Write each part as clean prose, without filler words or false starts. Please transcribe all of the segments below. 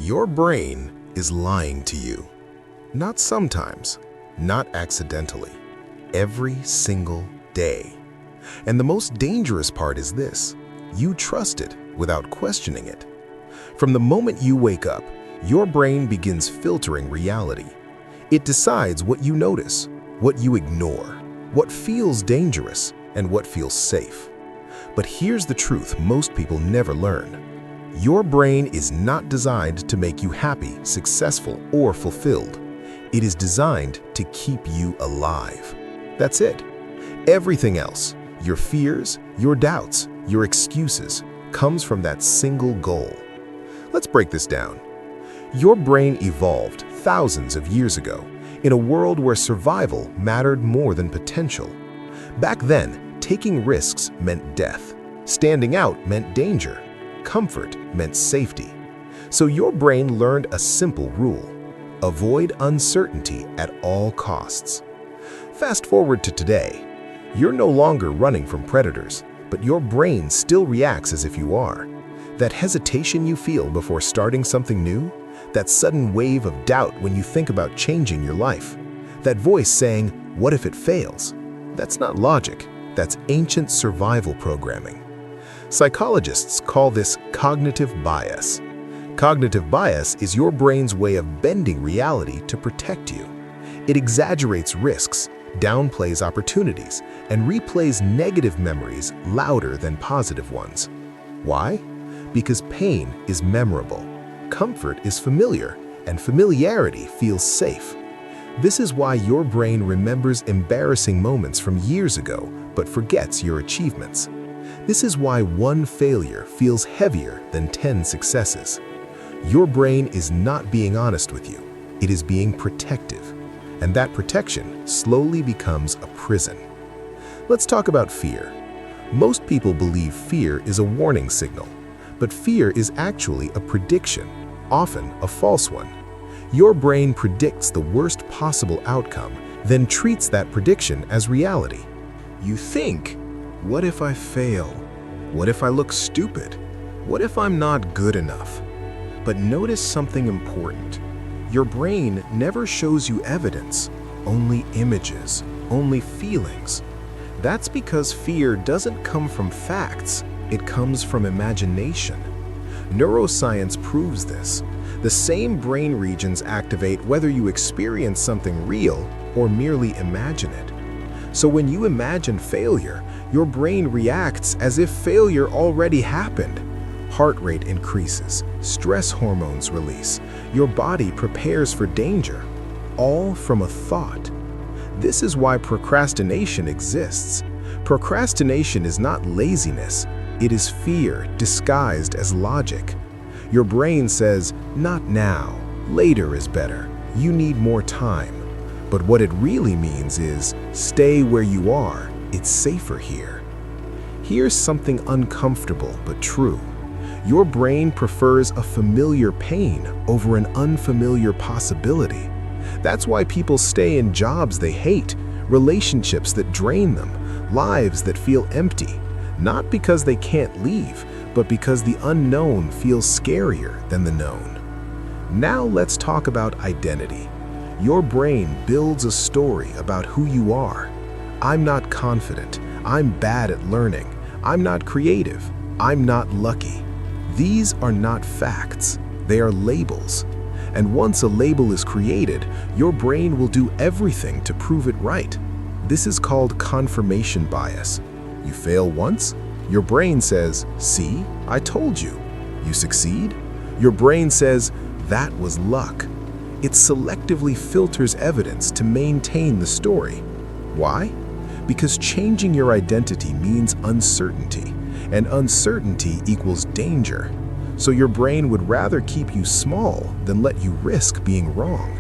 Your brain is lying to you. Not sometimes, not accidentally, every single day. And the most dangerous part is this: you trust it without questioning it. From the moment you wake up, your brain begins filtering reality. It decides what you notice, what you ignore, what feels dangerous, and what feels safe. But here's the truth most people never learn. Your brain is not designed to make you happy, successful, or fulfilled. It is designed to keep you alive. That's it. Everything else, your fears, your doubts, your excuses, comes from that single goal. Let's break this down. Your brain evolved thousands of years ago in a world where survival mattered more than potential. Back then, taking risks meant death. Standing out meant danger. Comfort meant safety. So your brain learned a simple rule: avoid uncertainty at all costs. Fast forward to today. You're no longer running from predators, but your brain still reacts as if you are. That hesitation you feel before starting something new, that sudden wave of doubt when you think about changing your life, that voice saying, "What if it fails?" That's not logic, that's ancient survival programming. Psychologists call this cognitive bias. Cognitive bias is your brain's way of bending reality to protect you. It exaggerates risks, downplays opportunities, and replays negative memories louder than positive ones. Why? Because pain is memorable, comfort is familiar, and familiarity feels safe. This is why your brain remembers embarrassing moments from years ago but forgets your achievements. This is why one failure feels heavier than 10 successes. Your brain is not being honest with you, it is being protective. And that protection slowly becomes a prison. Let's talk about fear. Most people believe fear is a warning signal, but fear is actually a prediction, often a false one. Your brain predicts the worst possible outcome, then treats that prediction as reality. You think, what if I fail? What if I look stupid? What if I'm not good enough? But notice something important. Your brain never shows you evidence, only images, only feelings. That's because fear doesn't come from facts, it comes from imagination. Neuroscience proves this. The same brain regions activate whether you experience something real or merely imagine it. So when you imagine failure, your brain reacts as if failure already happened. Heart rate increases, stress hormones release, your body prepares for danger, all from a thought. This is why procrastination exists. Procrastination is not laziness, it is fear disguised as logic. Your brain says, "Not now, later is better, you need more time." But what it really means is, stay where you are, it's safer here. Here's something uncomfortable but true. Your brain prefers a familiar pain over an unfamiliar possibility. That's why people stay in jobs they hate, relationships that drain them, lives that feel empty. Not because they can't leave, but because the unknown feels scarier than the known. Now let's talk about identity. Your brain builds a story about who you are. I'm not confident. I'm bad at learning. I'm not creative. I'm not lucky. These are not facts. They are labels. And once a label is created, your brain will do everything to prove it right. This is called confirmation bias. You fail once, your brain says, "See, I told you." You succeed, your brain says, "That was luck." It selectively filters evidence to maintain the story. Why? Because changing your identity means uncertainty, and uncertainty equals danger. So your brain would rather keep you small than let you risk being wrong.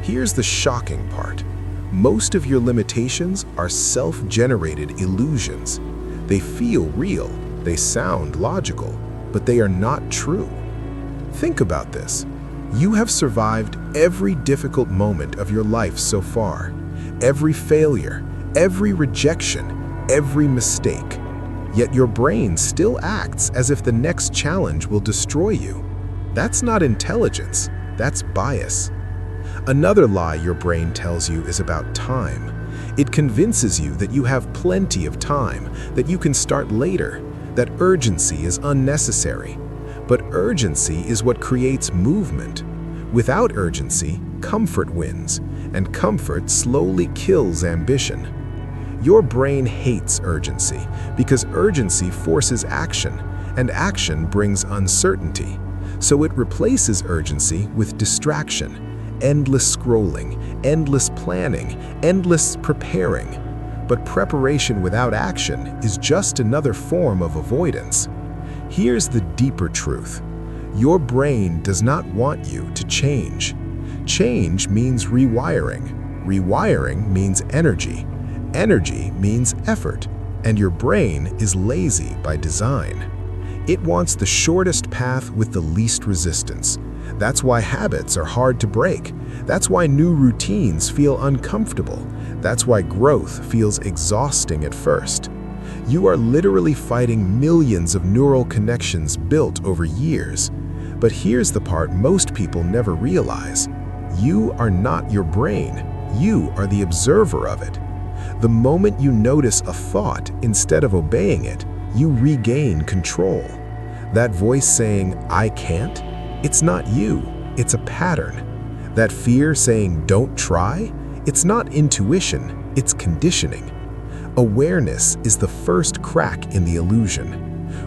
Here's the shocking part. Most of your limitations are self-generated illusions. They feel real, they sound logical, but they are not true. Think about this. You have survived every difficult moment of your life so far, every failure, every rejection, every mistake. Yet your brain still acts as if the next challenge will destroy you. That's not intelligence, that's bias. Another lie your brain tells you is about time. It convinces you that you have plenty of time, that you can start later, that urgency is unnecessary. But urgency is what creates movement. Without urgency, comfort wins, and comfort slowly kills ambition. Your brain hates urgency because urgency forces action, and action brings uncertainty. So it replaces urgency with distraction, endless scrolling, endless planning, endless preparing. But preparation without action is just another form of avoidance. Here's the deeper truth. Your brain does not want you to change. Change means rewiring. Rewiring means energy. Energy means effort. And your brain is lazy by design. It wants the shortest path with the least resistance. That's why habits are hard to break. That's why new routines feel uncomfortable. That's why growth feels exhausting at first. You are literally fighting millions of neural connections built over years. But here's the part most people never realize. You are not your brain. You are the observer of it. The moment you notice a thought instead of obeying it, you regain control. That voice saying, "I can't," it's not you, it's a pattern. That fear saying, "Don't try," it's not intuition, it's conditioning. Awareness is the first crack in the illusion.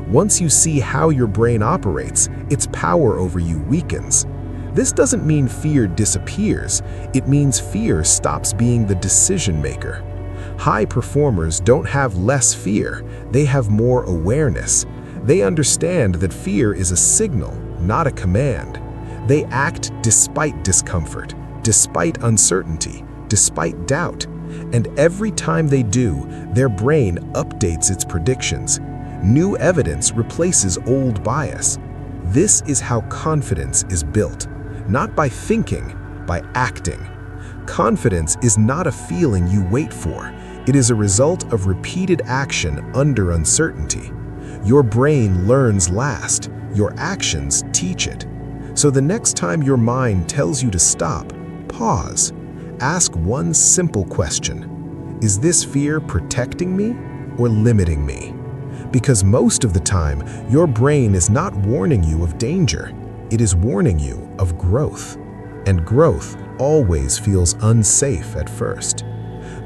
Once you see how your brain operates, its power over you weakens. This doesn't mean fear disappears, it means fear stops being the decision maker. High performers don't have less fear, they have more awareness. They understand that fear is a signal, not a command. They act despite discomfort, despite uncertainty, despite doubt. And every time they do, their brain updates its predictions. New evidence replaces old bias. This is how confidence is built, not by thinking, by acting. Confidence is not a feeling you wait for. It is a result of repeated action under uncertainty. Your brain learns last. Your actions teach it. So the next time your mind tells you to stop, pause. Ask one simple question. Is this fear protecting me or limiting me? Because most of the time, your brain is not warning you of danger. It is warning you of growth. And growth always feels unsafe at first.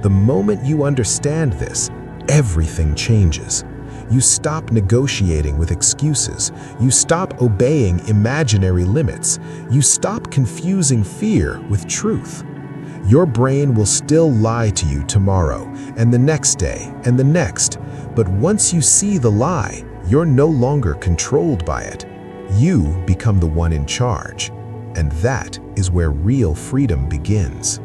The moment you understand this, everything changes. You stop negotiating with excuses. You stop obeying imaginary limits. You stop confusing fear with truth. Your brain will still lie to you tomorrow, and the next day, and the next. But once you see the lie, you're no longer controlled by it. You become the one in charge. And that is where real freedom begins.